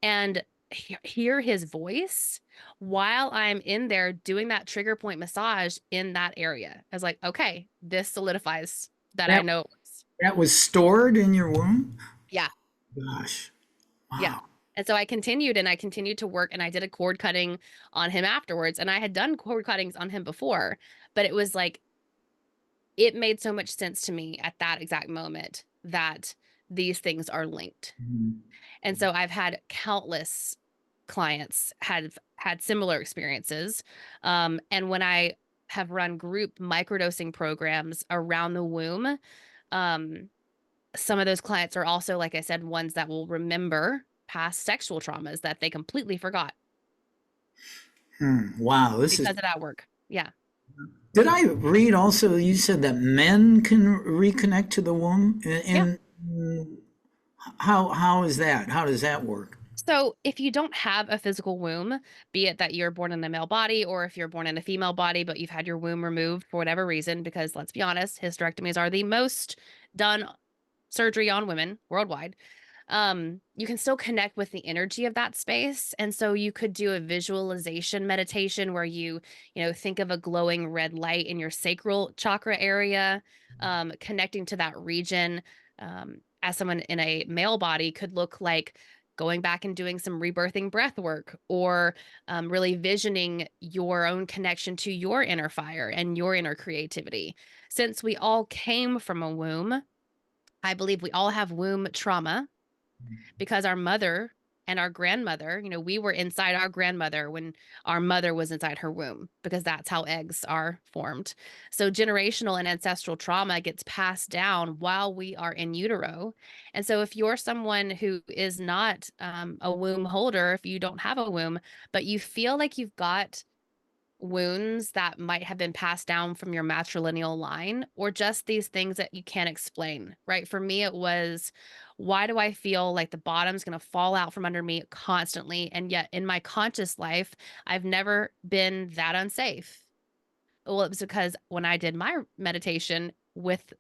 and hear his voice while I'm in there doing that trigger point massage in that area? I was like, okay, this solidifies that I That know it works. that was stored in your womb? Yeah. Gosh. Yeah. Wow. And so I continued to work, and I did a cord cutting on him afterwards. And I had done cord cuttings on him before, but it was like, it made so much sense to me at that exact moment that these things are linked. Mhm. And so I've had countless clients had similar experiences. And when I have run group microdosing programs around the womb, um, some of those clients are also, like I said, ones that will remember past sexual traumas that they completely forgot Wow, this is. because of that work. Yeah. Did I read also? You said that men can reconnect to the womb, Yeah. and how is that? How does that work? So if you don't have a physical womb, be it that you're born in a male body or if you're born in a female body, but you've had your womb removed for whatever reason, because let's be honest, hysterectomies are the most done surgery on women worldwide. you can still connect with the energy of that space. And so you could do a visualization meditation where you think of a glowing red light in your sacral chakra area, connecting to that region. As someone in a male body could look like going back and doing some rebirthing breath work, or really visioning your own connection to your inner fire and your inner creativity. Since we all came from a womb, I believe we all have womb trauma because our mother and our grandmother, we were inside our grandmother when our mother was inside her womb, because that's how eggs are formed. So generational and ancestral trauma gets passed down while we are in utero. And so if you're someone who is not a womb holder, if you don't have a womb, but you feel like you've got wounds that might have been passed down from your matrilineal line, or just these things that you can't explain, right? For me, it was, why do I feel like the bottom's going to fall out from under me constantly? And yet in my conscious life, I've never been that unsafe. Well, it was because when I did my meditation with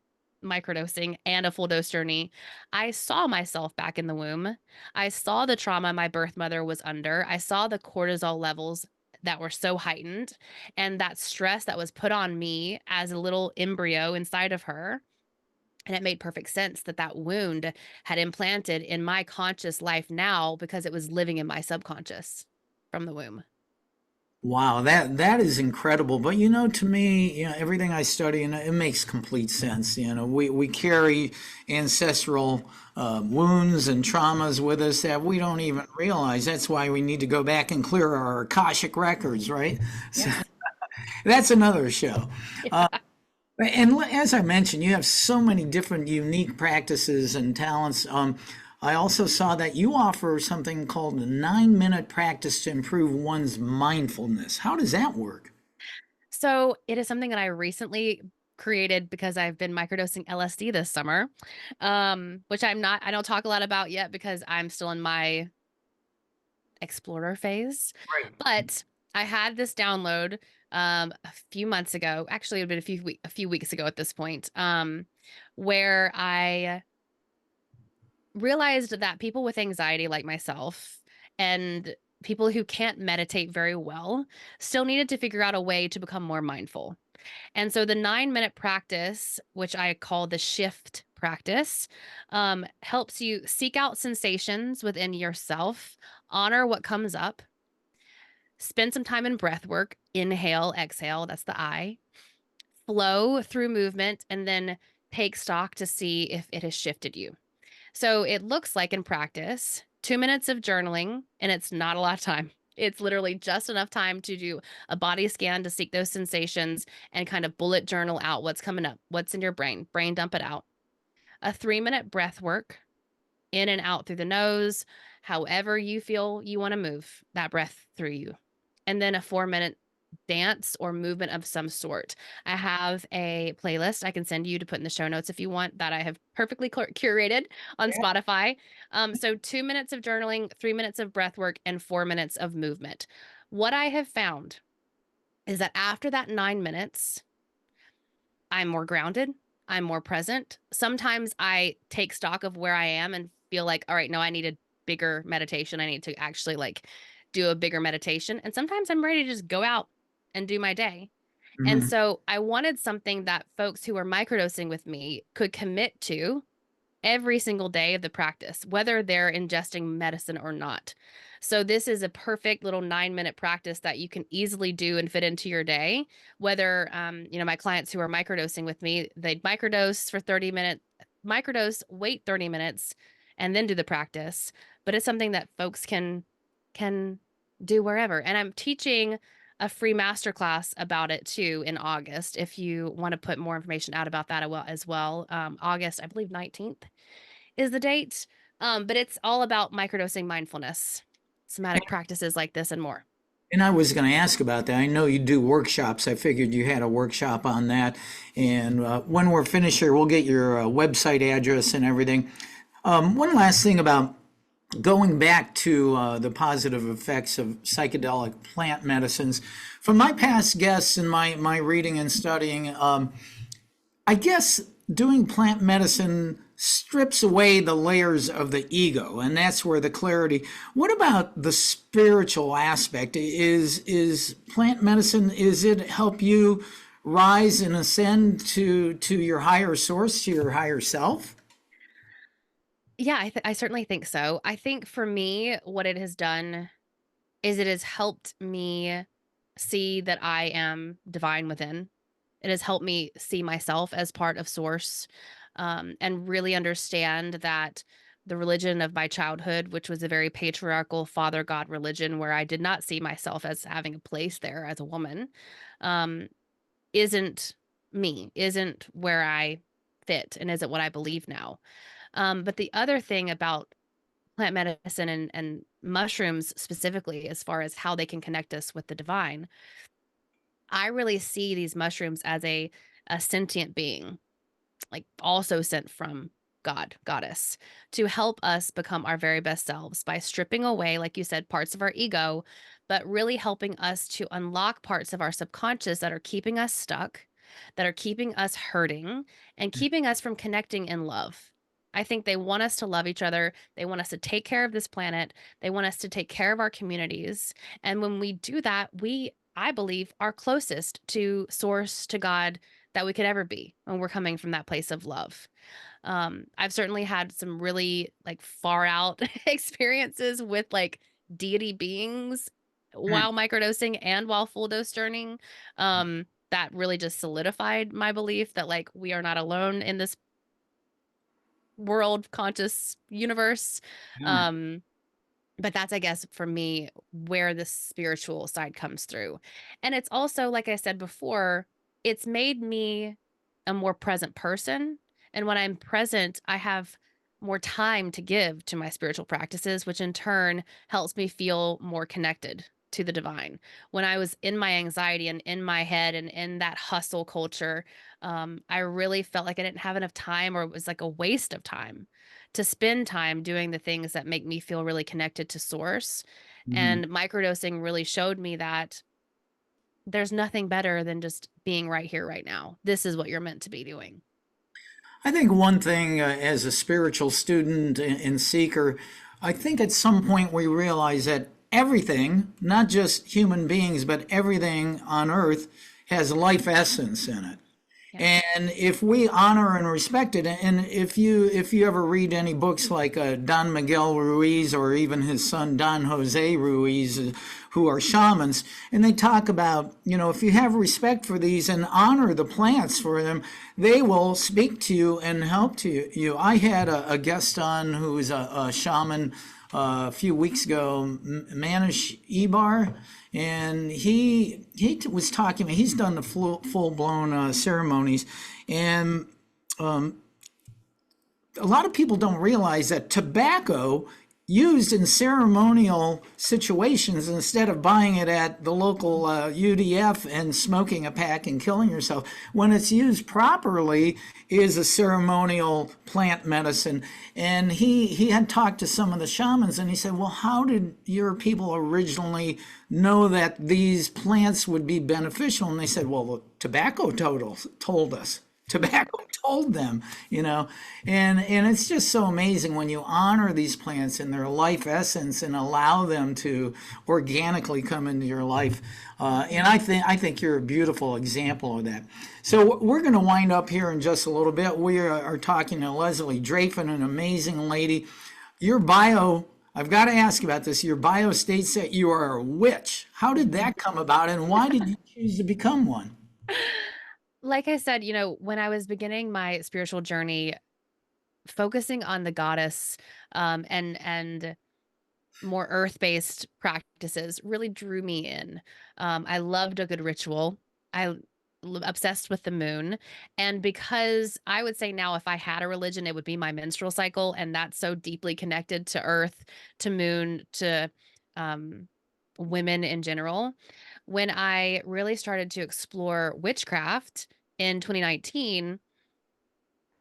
microdosing and a full dose journey, I saw myself back in the womb. I saw the trauma my birth mother was under. I saw the cortisol levels that were so heightened, and that stress that was put on me as a little embryo inside of her. And it made perfect sense that that wound had implanted in my conscious life now, because it was living in my subconscious from the womb. Wow, that is incredible. But to me, everything I study, and it makes complete sense. We carry ancestral wounds and traumas with us that we don't even realize. That's why we need to go back and clear our Akashic records, right? So Yeah. that's another show. And as I mentioned, you have so many different unique practices and talents. I also saw that you offer something called a 9-minute practice to improve one's mindfulness. How does that work? So it is something that I recently created because I've been microdosing LSD this summer, which I don't talk a lot about yet because I'm still in my explorer phase. Right. But I had this download a few months ago. Actually, it had been a few weeks ago at this point, where I realized that people with anxiety like myself, and people who can't meditate very well, still needed to figure out a way to become more mindful. And so the 9-minute practice, which I call the shift practice, helps you seek out sensations within yourself, honor what comes up, spend some time in breath work, inhale, exhale, that's the I, flow through movement, and then take stock to see if it has shifted you. So it looks like in practice, 2 minutes of journaling, and it's not a lot of time. It's literally just enough time to do a body scan to seek those sensations and kind of bullet journal out what's coming up, what's in your brain dump it out. A 3-minute breath work, in and out through the nose, however you feel you want to move that breath through you. And then a 4-minute dance or movement of some sort. I have a playlist I can send you to put in the show notes if you want, that I have perfectly curated on Spotify. So 2 minutes of journaling, 3 minutes of breath work, and 4 minutes of movement. What I have found is that after that 9 minutes, I'm more grounded. I'm more present. Sometimes I take stock of where I am and feel like, all right, no, I need a bigger meditation. I need to actually do a bigger meditation. And sometimes I'm ready to just go out and do my day. And Mhm. so I wanted something that folks who are microdosing with me could commit to every single day of the practice, whether they're ingesting medicine or not. So this is a perfect little 9-minute practice that you can easily do and fit into your day. Whether, my clients who are microdosing with me, they microdose for 30 minutes, microdose, wait 30 minutes, and then do the practice. But it's something that folks can do wherever. And I'm teaching a free masterclass about it too in August. If you want to put more information out about that as well, August, I believe 19th is the date. But it's all about microdosing mindfulness, somatic practices like this and more. And I was going to ask about that. I know you do workshops. I figured you had a workshop on that. And when we're finished here, we'll get your website address and everything. One last thing about going back to the positive effects of psychedelic plant medicines. From my past guests and my reading and studying, I guess doing plant medicine strips away the layers of the ego, and that's where the clarity. What about the spiritual aspect? Is plant medicine, is it help you rise and ascend to your higher source, to your higher self? Yeah, I certainly think so. I think for me, what it has done is it has helped me see that I am divine within. It has helped me see myself as part of source, and really understand that the religion of my childhood, which was a very patriarchal father god religion where I did not see myself as having a place there as a woman, um, isn't me, isn't where I fit, and isn't what I believe now. But the other thing about plant medicine and mushrooms specifically, as far as how they can connect us with the divine, I really see these mushrooms as a sentient being, like also sent from God, goddess, to help us become our very best selves by stripping away, like you said, parts of our ego, but really helping us to unlock parts of our subconscious that are keeping us stuck, that are keeping us hurting, and keeping us from connecting in love. I think they want us to love each other. They want us to take care of this planet. They want us to take care of our communities. And when we do that, I believe, are closest to source, to God, that we could ever be when we're coming from that place of love. I've certainly had some really like far out experiences with like deity beings while microdosing and while full dose journeying. That really just solidified my belief that like we are not alone in this world conscious universe. Yeah. Um, but that's, I guess, for me, where the spiritual side comes through. And it's also, like I said before, it's made me a more present person. And when I'm present, I have more time to give to my spiritual practices, which in turn helps me feel more connected to the divine. When I was in my anxiety and in my head and in that hustle culture, I really felt like I didn't have enough time, or it was like a waste of time to spend time doing the things that make me feel really connected to source. Mhm. And microdosing really showed me that there's nothing better than just being right here, right now. This is what you're meant to be doing. I think one thing, as a spiritual student and seeker, I think at some point we realize that everything, not just human beings, but everything on earth has life essence in it. Yeah. And if we honor and respect it, and if you ever read any books like Don Miguel Ruiz or even his son Don Jose Ruiz, who are shamans, and they talk about, if you have respect for these and honor the plants for them, they will speak to you and help to you. I had a guest on who is a shaman a few weeks ago, Manish Ebar, and he was talking. He's done the full blown ceremonies, and a lot of people don't realize that tobacco used in ceremonial situations, instead of buying it at the local UDF and smoking a pack and killing yourself, when it's used properly, is a ceremonial plant medicine. And he had talked to some of the shamans, and he said, well, how did your people originally know that these plants would be beneficial? And they said, well, tobacco told us. Tobacco told them, and it's just so amazing when you honor these plants and their life essence and allow them to organically come into your life. And I think you're a beautiful example of that. So we're going to wind up here in just a little bit. We are talking to Leslie Draffin, an amazing lady. Your bio, I've got to ask about this. Your bio states that you are a witch. How did that come about, and why did you choose to become one? Like I said, when I was beginning my spiritual journey, focusing on the goddess, and more earth-based practices really drew me in. I loved a good ritual. Obsessed with the moon. And because I would say now, if I had a religion, it would be my menstrual cycle. And that's so deeply connected to earth, to moon, to um, women in general. When I really started to explore witchcraft in 2019,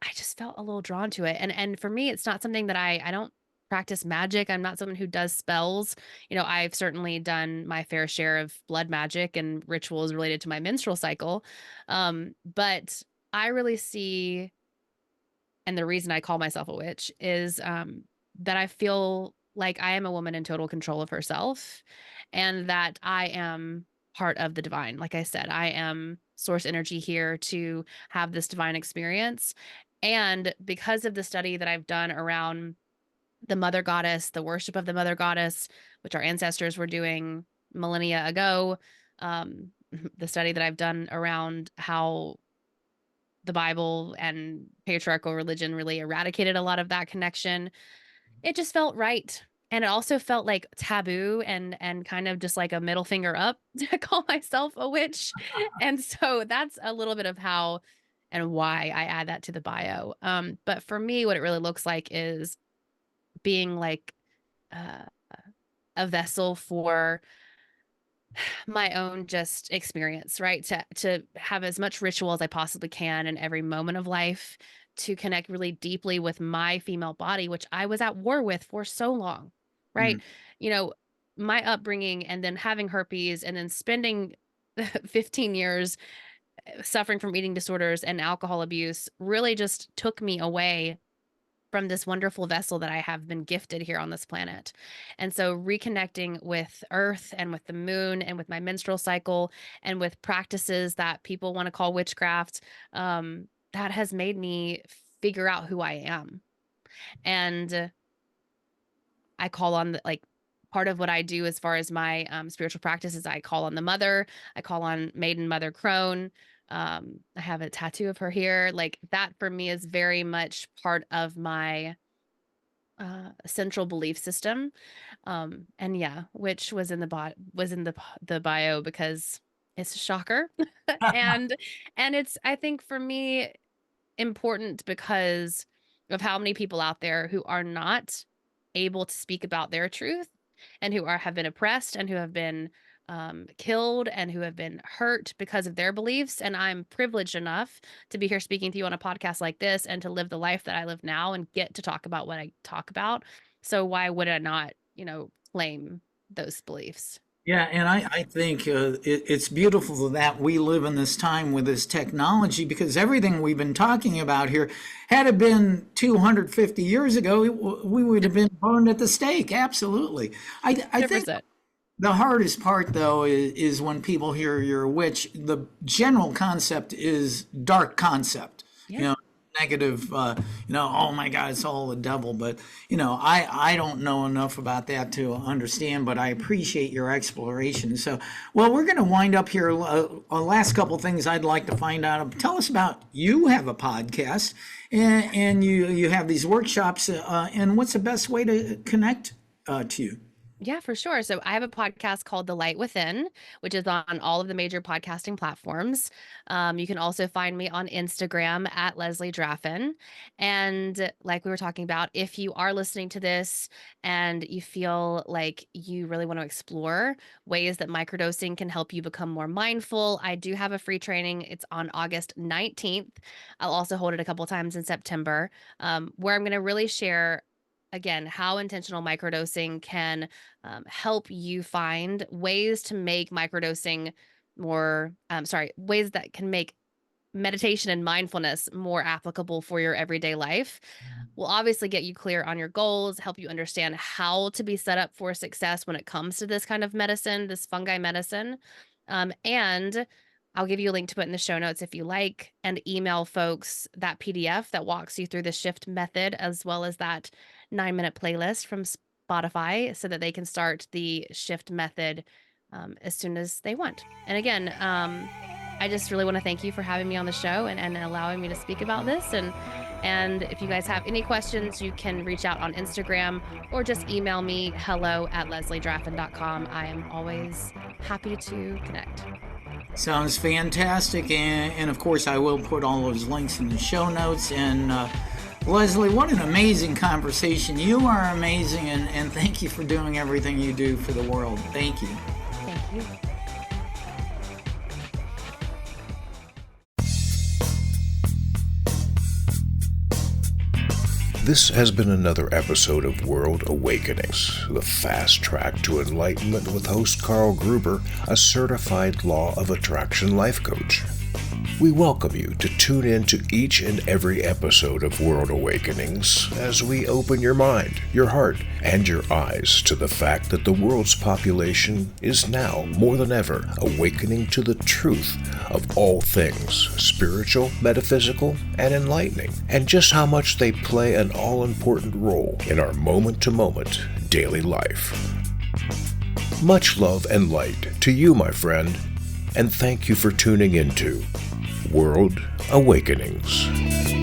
I just felt a little drawn to it. And for me, it's not something that I don't practice magic. I'm not someone who does spells. I've certainly done my fair share of blood magic and rituals related to my menstrual cycle. But I really see and the reason I call myself a witch is that I feel like I am a woman in total control of herself, and that I am part of the divine. Like I said, I am source energy here to have this divine experience. And because of the study that I've done around the mother goddess, the worship of the mother goddess, which our ancestors were doing millennia ago, um, the study that I've done around how the Bible and patriarchal religion really eradicated a lot of that connection, it just felt right. And it also felt like taboo and kind of just like a middle finger up to call myself a witch. And so that's a little bit of how and why I add that to the bio. But for me, what it really looks like is being like uh, a vessel for my own just experience, right? To have as much ritual as I possibly can in every moment of life, to connect really deeply with my female body, which I was at war with for so long, right? Mm. You know, my upbringing and then having herpes and then spending 15 years suffering from eating disorders and alcohol abuse really just took me away from this wonderful vessel that I have been gifted here on this planet. And so reconnecting with earth and with the moon and with my menstrual cycle and with practices that people want to call witchcraft, that has made me figure out who I am. And I call on like part of what I do as far as my spiritual practice is I call on the mother, I call on Maiden Mother Crone. I have a tattoo of her here. Like that for me is very much part of my central belief system. And yeah, which was in the the bio because it's a shocker. and it's, I think for me, important because of how many people out there who are not able to speak about their truth and who have been oppressed and who have been killed and who have been hurt because of their beliefs. And I'm privileged enough to be here speaking to you on a podcast like this and to live the life that I live now and get to talk about what I talk about. So why would I not, claim those beliefs? Yeah, and I think it's beautiful that we live in this time with this technology, because everything we've been talking about here, had it been 250 years ago, we would have been burned at the stake. Absolutely. I think 100%. the hardest part, though, is when people hear you're a witch. The general concept is dark concept. You Yeah. know, negative. Oh my God, it's all the devil. But I don't know enough about that to understand. But I appreciate your exploration. So, well, we're going to wind up here. Last couple things I'd like to find out. Tell us about, you have a podcast, and you have these workshops. And what's the best way to connect to you? Yeah, for sure. So I have a podcast called The Light Within, which is on all of the major podcasting platforms. You can also find me on Instagram at Leslie Draffin. And like we were talking about, if you are listening to this and you feel like you really want to explore ways that microdosing can help you become more mindful, I do have a free training. It's on August 19th. I'll also hold it a couple times in September, where I'm going to really share again how intentional microdosing can help you find ways to make microdosing more ways that can make meditation and mindfulness more applicable for your everyday life. Will obviously get you clear on your goals, help you understand how to be set up for success when it comes to this kind of medicine, this fungi medicine. And I'll give you a link to put in the show notes if you like, and email folks that PDF that walks you through the shift method, as well as that 9-minute playlist from Spotify, so that they can start the shift method as soon as they want. And again, I just really want to thank you for having me on the show and allowing me to speak about this. And if you guys have any questions, you can reach out on Instagram or just email me hello@lesliedraffin.com. I am always happy to connect. Sounds fantastic. And of course, I will put all those links in the show notes. And Leslie, what an amazing conversation. You are amazing. And thank you for doing everything you do for the world. Thank you. Thank you. This has been another episode of World Awakenings, the fast track to enlightenment with host Carl Gruber, a certified law of attraction life coach. We welcome you to tune in to each and every episode of World Awakenings as we open your mind, your heart, and your eyes to the fact that the world's population is now, more than ever, awakening to the truth of all things spiritual, metaphysical, and enlightening, and just how much they play an all-important role in our moment-to-moment daily life. Much love and light to you, my friend, and thank you for tuning into World Awakenings.